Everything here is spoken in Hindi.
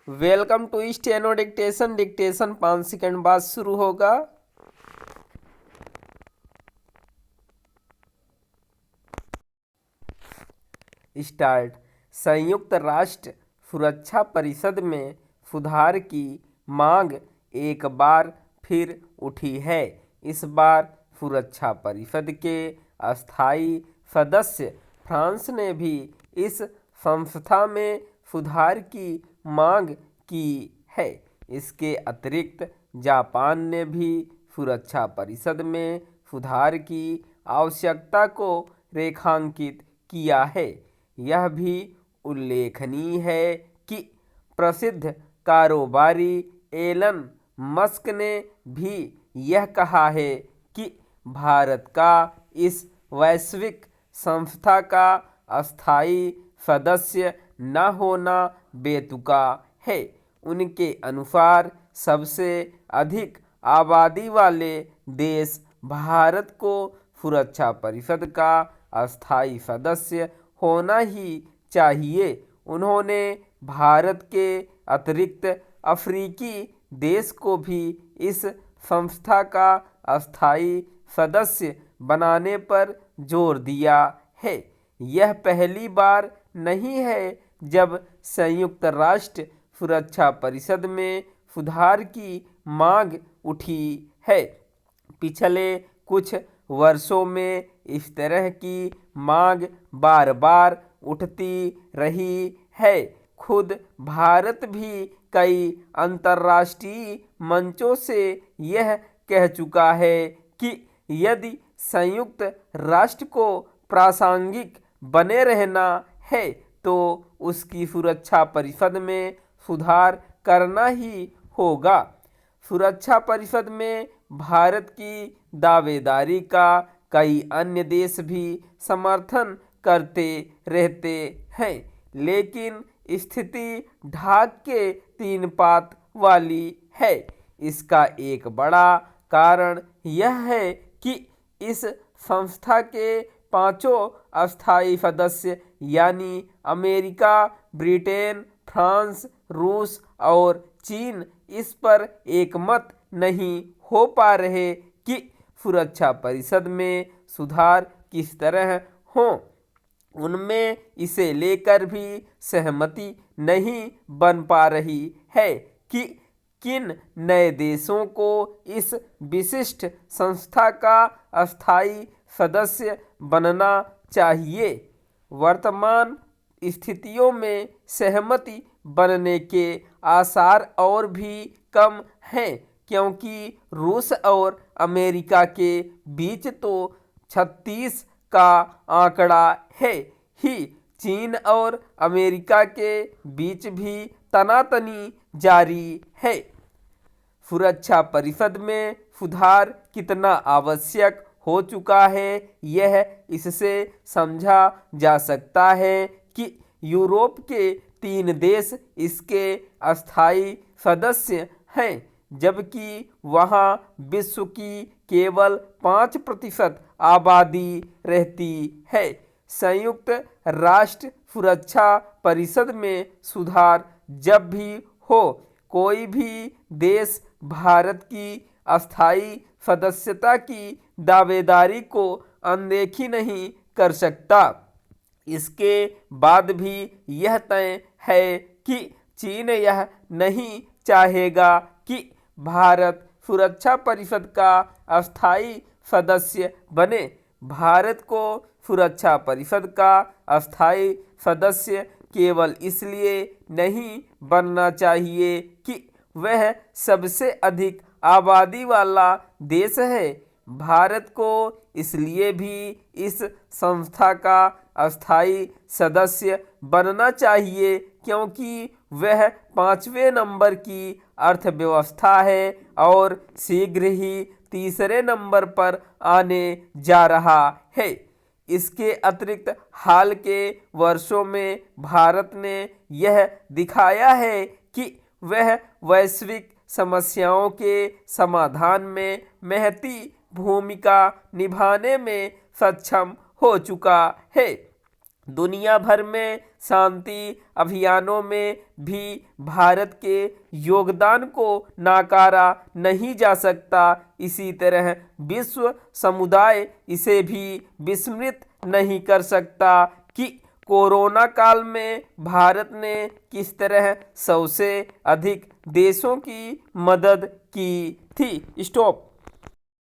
Welcome to steno dictation. Dictation 5 second बाद शुरू होगा। स्टार्ट। संयुक्त राष्ट्र सुरक्षा परिषद में सुधार की मांग एक बार फिर उठी है। इस बार सुरक्षा परिषद के अस्थायी सदस्य फ्रांस ने भी इस संस्था में सुधार की मांग की है। इसके अतिरिक्त जापान ने भी सुरक्षा परिषद में सुधार की आवश्यकता को रेखांकित किया है। यह भी उल्लेखनीय है कि प्रसिद्ध कारोबारी एलन मस्क ने भी यह कहा है कि भारत का इस वैश्विक संस्था का अस्थायी सदस्य न होना बेतुका है। उनके अनुसार सबसे अधिक आबादी वाले देश भारत को सुरक्षा परिषद का अस्थायी सदस्य होना ही चाहिए। उन्होंने भारत के अतिरिक्त अफ्रीकी देश को भी इस संस्था का अस्थायी सदस्य बनाने पर जोर दिया है। यह पहली बार नहीं है जब संयुक्त राष्ट्र सुरक्षा परिषद में सुधार की मांग उठी है। पिछले कुछ वर्षों में इस तरह की मांग बार बार उठती रही है। खुद भारत भी कई अंतर्राष्ट्रीय मंचों से यह कह चुका है कि यदि संयुक्त राष्ट्र को प्रासंगिक बने रहना है तो उसकी सुरक्षा परिषद में सुधार करना ही होगा। सुरक्षा परिषद में भारत की दावेदारी का कई अन्य देश भी समर्थन करते रहते हैं, लेकिन स्थिति ढाक के तीन पात वाली है। इसका एक बड़ा कारण यह है कि इस संस्था के पांचों अस्थायी सदस्य यानी अमेरिका, ब्रिटेन, फ्रांस, रूस और चीन इस पर एकमत नहीं हो पा रहे कि सुरक्षा परिषद में सुधार किस तरह हो। उनमें इसे लेकर भी सहमति नहीं बन पा रही है कि किन नए देशों को इस विशिष्ट संस्था का अस्थायी सदस्य बनना चाहिए। वर्तमान स्थितियों में सहमति बनने के आसार और भी कम हैं, क्योंकि रूस और अमेरिका के बीच तो 36 का आंकड़ा है ही। चीन और अमेरिका के बीच भी तनातनी जारी है। सुरक्षा परिषद में सुधार कितना आवश्यक हो चुका है यह इससे समझा जा सकता है कि यूरोप के 3 देश इसके अस्थायी सदस्य हैं, जबकि वहां विश्व की केवल 5% आबादी रहती है। संयुक्त राष्ट्र सुरक्षा परिषद में सुधार जब भी हो, कोई भी देश भारत की अस्थायी सदस्यता की दावेदारी को अनदेखी नहीं कर सकता। इसके बाद भी यह तय है कि चीन यह नहीं चाहेगा कि भारत सुरक्षा परिषद का अस्थायी सदस्य बने। भारत को सुरक्षा परिषद का अस्थायी सदस्य केवल इसलिए नहीं बनना चाहिए कि वह सबसे अधिक आबादी वाला देश है। भारत को इसलिए भी इस संस्था का अस्थायी सदस्य बनना चाहिए क्योंकि वह 5वें नंबर की अर्थव्यवस्था है और शीघ्र ही तीसरे नंबर पर आने जा रहा है। इसके अतिरिक्त हाल के वर्षों में भारत ने यह दिखाया है कि वह वैश्विक समस्याओं के समाधान में महती भूमिका निभाने में सक्षम हो चुका है। दुनिया भर में शांति अभियानों में भी भारत के योगदान को नकारा नहीं जा सकता। इसी तरह विश्व समुदाय इसे भी विस्मृत नहीं कर सकता कि कोरोना काल में भारत ने किस तरह 100 से अधिक देशों की मदद की थी। स्टॉप।